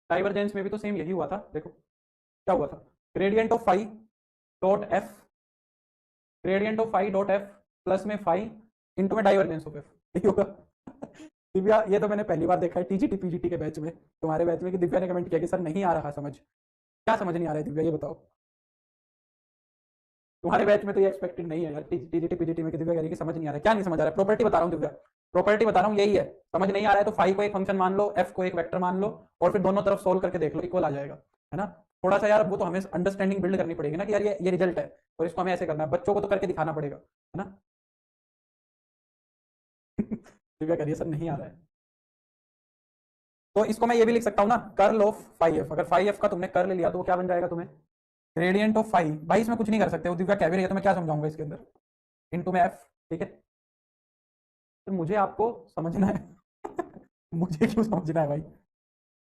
Speaker 1: डाइवर्जेंस में भी तो सेम यही हुआ था, देखो क्या हुआ था, gradient of phi dot f, gradient of phi dot f plus में फाई इंटू में डाइवर्जेंस ऑफ एफ, ठीक होगा। दिव्या, ये तो मैंने पहली बार देखा है टीजीटी पीजीटी के बैच में, तुम्हारे बैच में, कि दिव्या ने कमेंट किया कि सर नहीं आ रहा समझ, क्या समझ नहीं आ रहा है दिव्या, ये बताओ, तुम्हारे बैच में तो ये एक्सपेक्टेड नहीं है यार, टीजीटी पीजीटी में कि दिव्या कह रही है कि समझ नहीं आ रहा है, क्या नहीं समझ आ रहा है, प्रॉपर्टी बता रहा हूँ दिव्या, प्रॉपर्टी बता रहा हूँ यही है, समझ नहीं आ रहा है तो फाई को एक फंक्शन मान लो, एफ को एक वेक्टर मान लो, और फिर दोनों तरफ सोल्व करके देख लो, इक्वल आ जाएगा, है ना। थोड़ा सा यार वो तो हमें अंडरस्टैंडिंग बिल्ड करनी पड़ेगी ना, कि यार ये रिजल्ट है और इसको हमें ऐसे करना है, बच्चों को तो करके दिखाना पड़ेगा, है ना। दिव्या कह रही है सर नहीं आ रहा है, तो इसको मैं ये भी लिख सकता हूँ ना, कर्ल ऑफ फाई एफ, अगर फाई एफ का तुमने कर्ल लिया तो वो क्या बन जाएगा तुम्हें, ग्रेडियंट ऑफ फाई, भाई इसमें कुछ नहीं कर सकते, वो दिव्या कह भी रही है तो मैं क्या समझाऊंगा इसके अंदर, इनटू में एफ, ठीक है, तो मुझे आपको समझना है। मुझे क्यों समझना है भाई,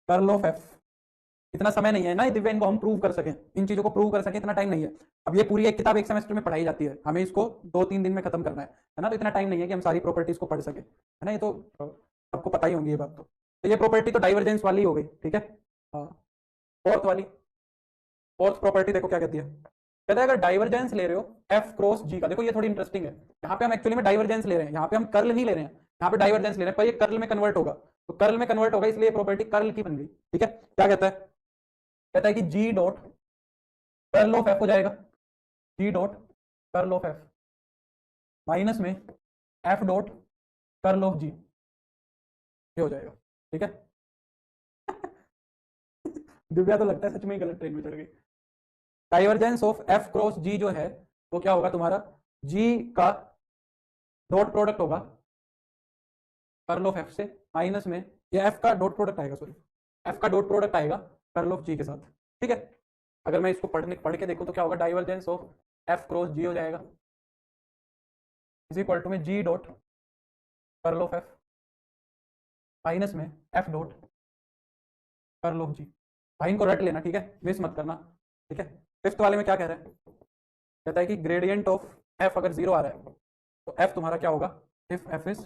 Speaker 1: कर्ल ऑफ एफ, इतना समय नहीं है ना दिव्या इनको हम प्रूव कर सकें, इन चीजों को प्रूव कर सकें, इतना टाइम नहीं है, अब ये पूरी एक किताब एक सेमेस्टर में पढ़ाई जाती है, हमें इसको 2-3 दिन में खत्म करना है ना, तो इतना टाइम नहीं है कि हम सारी प्रॉपर्टीज को पढ़ सके, है ना, ये तो आपको पता ही होंगी ये बात, तो ये प्रॉपर्टी तो डाइवर्जेंस वाली हो गई, ठीक है। हाँ, फोर्थ वाली, फोर्थ प्रॉपर्टी देखो क्या कहती है, कहता है अगर डाइवर्जेंस ले रहे हो एफ क्रॉस जी का, देखो ये थोड़ी इंटरेस्टिंग है, यहाँ पे हम एक्चुअली में डाइवर्जेंस ले रहे हैं, यहाँ पे हम कर्ल नहीं ले रहे हैं, यहाँ पे डाइवर्जेंस ले रहे हैं, पर ये कर्ल में कन्वर्ट होगा, तो कर्ल में कन्वर्ट होगा इसलिए प्रॉपर्टी कर्ल की बन गई। ठीक है, क्या कहता है, कहता है कि G dot curl of F हो जाएगा, G dot curl of F minus में F dot curl of G, ये हो जाएगा। ठीक है दिव्या तो लगता है सच में ही गलत ट्रेन में चढ़ गई। डाइवर्जेंस ऑफ एफ क्रॉस जी जो है वो क्या होगा तुम्हारा, जी का डॉट प्रोडक्ट होगा कर्ल ऑफ एफ से, माइनस में ये एफ का डॉट प्रोडक्ट आएगा, सॉरी एफ का डॉट प्रोडक्ट आएगा कर्ल ऑफ जी के साथ। ठीक है, अगर मैं इसको पढ़ के देखूं तो क्या होगा, divergence of F cross G हो जाएगा इज इक्वल टू में G dot curl of F minus में F dot curl of G. भाई इनको रट लेना, ठीक है, मिस मत करना। ठीक है, फिफ्थ वाले में क्या कह रहा है, कहता है कि ग्रेडियंट ऑफ एफ अगर 0 आ रहा है तो एफ तुम्हारा क्या होगा, if f is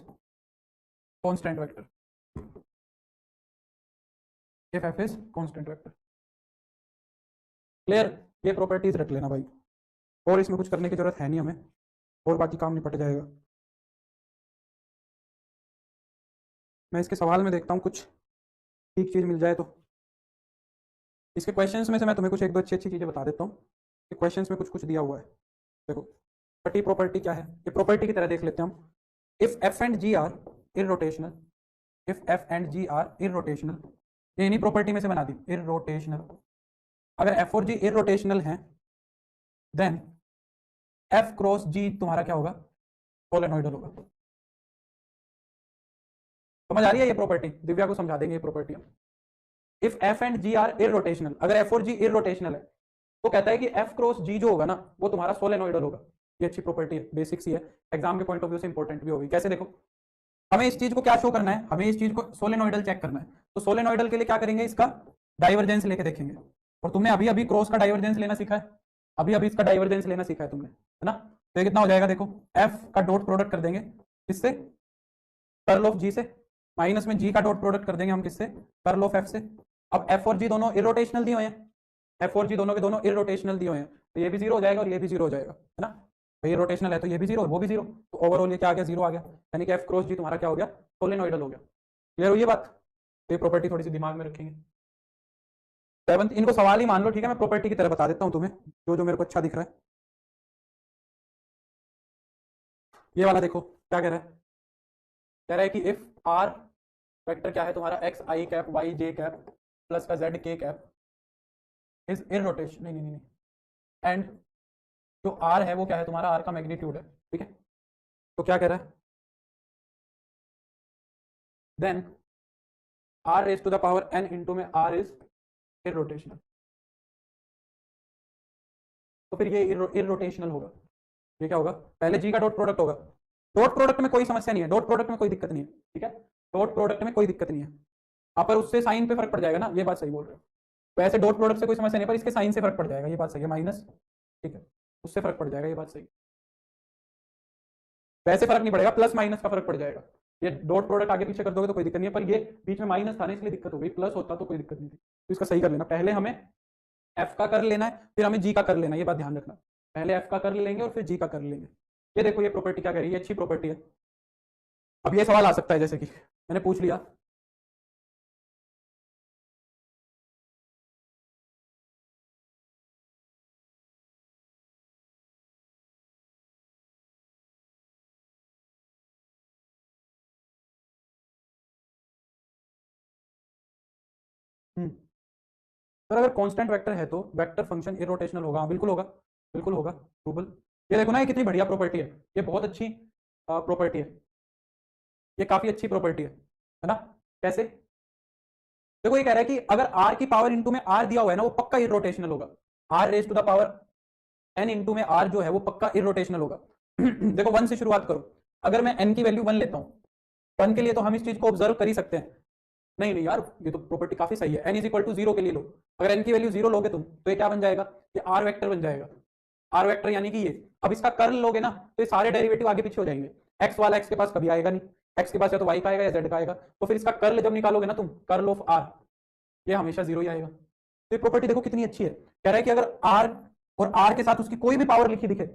Speaker 1: constant vector, if f is constant vector. Clear, ये प्रॉपर्टीज रख लेना भाई, और इसमें कुछ करने की जरूरत है नहीं हमें, और बाकी काम निपट जाएगा। मैं इसके सवाल में देखता हूँ कुछ ठीक चीज़ मिल जाए तो। इसके क्वेश्चंस में से मैं तुम्हें कुछ एक दो अच्छी अच्छी चीज़ें बता देता हूँ, क्वेश्चंस में कुछ कुछ दिया हुआ है। देखो छठी प्रॉपर्टी क्या है, ये प्रॉपर्टी की तरह देख लेते हैं हम। If F and G are irrotational, if F and G are irrotational, ये इन्हीं प्रॉपर्टी में से बना दी, इररोटेशनल। अगर एफ और जी इररोटेशनल हैं देन एफ क्रॉस जी तुम्हारा क्या होगा, सोलेनोइडल होगा। समझ आ रही है ये प्रॉपर्टी, दिव्या को समझा देंगे ये property. If F and G are irrotational, अगर एफ और जी इररोटेशनल है तो कहता है कि एफ क्रॉस जी जो होगा ना वो तुम्हारा सोलेनोइडल होगा। ये अच्छी प्रॉपर्टी है, बेसिक्स ही है, एग्जाम के पॉइंट ऑफ व्यू से इंपॉर्टेंट भी होगी। कैसे, देखो हमें इस चीज को क्या शो करना है, हमें इस चीज को सोलेनोइडल चेक करना है, तो सोलेनोइडल के लिए क्या करेंगे, इसका डाइवर्जेंस लेके देखेंगे। और तुमने अभी अभी क्रॉस का डाइवर्जेंस लेना सीखा है, अभी अभी इसका डाइवर्जेंस लेना सीखा है तुमने, है ना। तो ये कितना हो जाएगा, देखो एफ का डॉट प्रोडक्ट कर देंगे किससे, कर्ल ऑफ जी से, माइनस में जी का डॉट प्रोडक्ट कर देंगे हम किससे, कर्ल ऑफ एफ से। अब एफ और जी दोनों इररोटेशनल दिए हुए हैं, एफ और जी दोनों के दोनों इररोटेशनल दिए हुए हैं, तो ये भी 0 हो जाएगा और ये भी 0 हो जाएगा, है ना। तो ये रोटेशनल है तो ये भी 0 और वो भी 0, तो ओवरऑल ये क्या आ गया, 0 आ गया, यानी कि एफ क्रॉस जी तुम्हारा क्या हो गया, सोलेनोइडल हो गया। क्लियर हुई ये बात, तो ये प्रॉपर्टी थोड़ी सी दिमाग में रखेंगे। सेवंथ, इनको सवाल ही मान लो, ठीक है, मैं प्रॉपर्टी की तरह बता देता हूँ तुम्हें जो जो मेरे को अच्छा दिख रहा है। ये वाला देखो क्या कह रहा है, कह रहा है कि इफ आर वेक्टर क्या है तुम्हारा, x I cap Y J cap plus का जेड के कैप इज इररोटेशन, नहीं नहीं नहीं, एंड जो आर है वो क्या है तुम्हारा, आर का मैग्नीट्यूड है, ठीक है। तो क्या कह रहा है, then r raise to the power n into में आर इज इररोटेशनल, तो फिर ये इररोटेशनल होगा। ये क्या होगा, पहले जी का डॉट प्रोडक्ट होगा, डॉट प्रोडक्ट में कोई समस्या नहीं है, डॉट प्रोडक्ट में कोई दिक्कत नहीं है, ठीक है, डॉट प्रोडक्ट में कोई दिक्कत नहीं है। आप पर उससे साइन पे फर्क पड़ जाएगा ना, ये बात सही बोल रहे हो। वैसे डॉट प्रोडक्ट से कोई समस्या नहीं, पर इसके साइन से फर्क पड़ जाएगा, ये बात सही है, माइनस, ठीक है, उससे फर्क पड़ जाएगा, ये बात सही। वैसे फर्क नहीं पड़ेगा, प्लस माइनस का फर्क पड़ जाएगा। ये डॉट प्रोडक्ट आगे पीछे कर दोगे तो कोई दिक्कत नहीं है, पर ये बीच में माइनस था ना इसलिए दिक्कत हो गई, प्लस होता तो कोई दिक्कत नहीं थी। तो इसका सही कर लेना, पहले हमें एफ का कर लेना है फिर हमें जी का कर लेना है, ये बात ध्यान रखना, पहले एफ का कर लेंगे और फिर जी का कर लेंगे। ये देखो ये प्रॉपर्टी क्या कह रही है, अच्छी प्रॉपर्टी है। अब ये सवाल आ सकता है जैसे कि मैंने पूछ लिया, सर अगर कांस्टेंट वेक्टर है तो वेक्टर फंक्शन इरोटेशनल होगा, बिल्कुल होगा, बिल्कुल होगा, प्रूवल। ये देखो ना ये कितनी बढ़िया प्रॉपर्टी है, ये बहुत अच्छी प्रॉपर्टी है, ये काफी अच्छी प्रॉपर्टी है ना। कैसे, देखो ये कह रहा है कि अगर आर की पावर इंटू में आर दिया हुआ है ना वो पक्का इरोटेशनल होगा, r raise to the power n into में आर जो है वो पक्का इरोटेशनल होगा। देखो 1 से शुरुआत करो, अगर मैं एन की वैल्यू 1 लेता हूँ, 1 के लिए तो हम इस चीज को ऑब्जर्व कर ही सकते हैं, नहीं नहीं यार ये तो प्रॉपर्टी काफी सही है, एन इज इक्वल टू 0 के लिए लो, अगर एन की वैल्यू 0 लोगे तुम तो ये क्या बन जाएगा, ये आर वेक्टर बन जाएगा, आर वेक्टर यानी कि ये। अब इसका कर्ल लोगे ना तो ये सारे डेरिवेटिव आगे पीछे हो जाएंगे, एक्स वाला एक्स के पास कभी आएगा नहीं, एक्स के पास या तो वाई का आएगा या जेड का आएगा, तो फिर इसका कर्ल जब निकालोगे ना तुम, कर्ल ऑफ आर, ये हमेशा 0 ही आएगा। तो ये प्रॉपर्टी देखो कितनी अच्छी है, कह रहा है कि अगर आर और आर के साथ उसकी कोई भी पावर लिखी दिखे,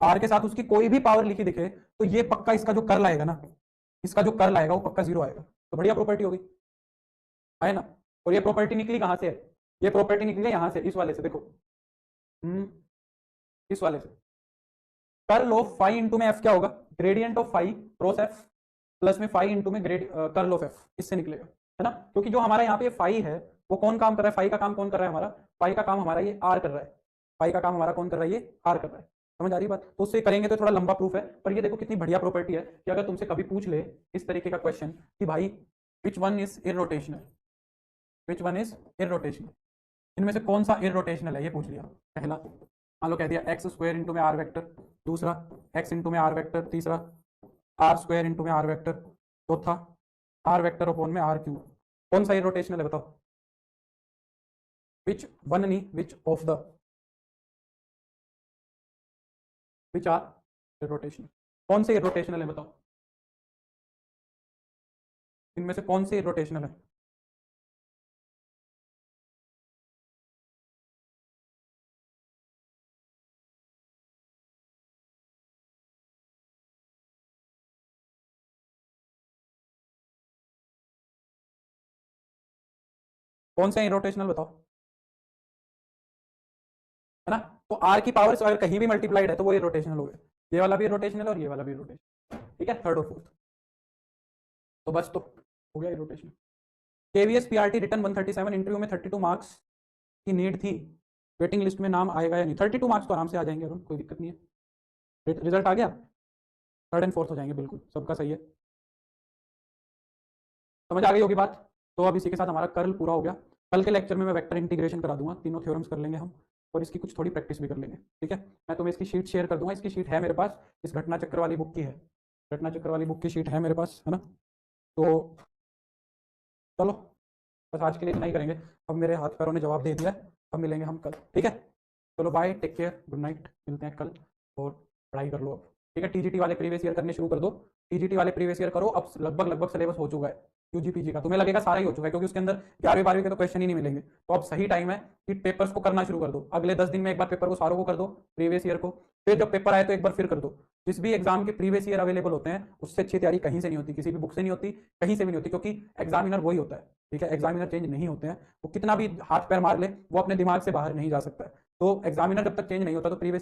Speaker 1: आर के साथ उसकी कोई भी पावर लिखी दिखे, तो ये पक्का इसका जो कर्ल आएगा ना, इसका जो कर्ल आएगा वो पक्का 0 आएगा। तो बढ़िया प्रॉपर्टी होगी, है ना। और ये प्रॉपर्टी निकली कहां से है, ये प्रॉपर्टी निकली है यहां से, इस वाले से, देखो इस वाले से। कर्ल ऑफ फाई इंटू में एफ क्या होगा, gradient of phi cross f plus में फाई इंटू में कर्ल ऑफ एफ, इससे निकलेगा, है ना। क्योंकि जो हमारा यहाँ पे फाई है वो कौन काम कर रहा है, फाई का काम कौन कर रहा है हमारा, फाई का काम हमारा ये आर कर रहा है, फाई का काम हमारा कौन कर रहा है, ये आर कर रहा है। समझ आ रही बात। तो उससे करेंगे तो थोड़ा लंबा प्रूफ है, पर ये देखो कितनी बढ़िया प्रॉपर्टी है कि अगर तुमसे कभी पूछ ले इस तरीके का क्वेश्चन कि भाई which one is irrotational, which one is irrotational, इनमें से कौन सा इररोटेशनल है, ये पूछ लिया। पहला मान लो कह दिया एक्स स्क्वायर इंटू में आर वेक्टर, दूसरा एक्स इंटू में आर वेक्टर, तीसरा आर स्क्वायर इंटू में आर वेक्टर, चौथा आर वेक्टर अपॉन में आर क्यूब। कौन सा इररोटेशनल है बताओ, विच वन नहीं, which of the, which are irrotational, कौन से इररोटेशनल है बताओ, इनमें से कौन से इररोटेशनल है। कौन से इररोटेशनल बताओ, है ना। तो आर की पावर अगर कहीं भी मल्टीप्लाइड है तो वो इररोटेशनल हो गया, ये वाला भी इररोटेशनल और ये वाला भी इररोटेशनल, ठीक है, थर्ड और फोर्थ। तो बस तो हो गया इररोटेशन। केवीएस पीआरटी रिटर्न 137, इंटरव्यू में 32 मार्क्स की नीड थी, वेटिंग लिस्ट में नाम आएगा या नहीं। 32 मार्क्स तो आराम से आ जाएंगे अरुण, कोई दिक्कत नहीं है। रिजल्ट आ गया, थर्ड एंड फोर्थ हो जाएंगे, बिल्कुल सबका सही है। समझ आ गई होगी बात। तो अब इसी के साथ हमारा कर्ल पूरा हो गया। कल के लेक्चर में मैं वेक्टर इंटीग्रेशन करा दूंगा, तीनों थ्योरम्स कर लेंगे हम, और इसकी कुछ थोड़ी प्रैक्टिस भी कर लेंगे, ठीक है। मैं तुम्हें इसकी शीट शेयर कर दूंगा, इसकी शीट है मेरे पास, इस घटना चक्र वाली बुक की है, घटना चक्र वाली बुक की शीट है मेरे पास, है ना। तो चलो बस आज के लिए इतना ही करेंगे, अब मेरे हाथ पैरों ने जवाब दे दिया, अब मिलेंगे हम कल, ठीक है। चलो bye, take care, good night, मिलते हैं कल, और पढ़ाई कर लो अब, ठीक है। टीजीटी वाले प्रीवियस ईयर करने शुरू कर दो, टीजीटी वाले प्रीवियस ईयर करो, अब लगभग सिलेबस हो चुका है यूजीपीजी का, तुम्हें लगेगा सारा ही हो चुका है, क्योंकि उसके अंदर 11वीं 12वीं के तो क्वेश्चन ही नहीं मिलेंगे। तो अब सही टाइम है कि पेपर्स को करना शुरू कर दो, अगले 10 दिन में एक बार पेपर को सारों को कर दो, प्रीवियस ईयर को, फिर जब पेपर आए तो एक बार फिर कर दो। जिस भी एग्जाम के प्रीवियस ईयर अवेलेबल होते हैं उससे अच्छी तैयारी कहीं से नहीं होती, किसी भी बुक से नहीं होती, कहीं से भी नहीं होती, क्योंकि एग्जामिनर वही होता है, ठीक है। एग्जामिनर चेंज नहीं होते हैं, वो कितना भी हाथ पैर मार ले वो अपने दिमाग से बाहर नहीं जा सकता है। तो एग्जामिनर जब तक चेंज नहीं होता तो प्रीवियस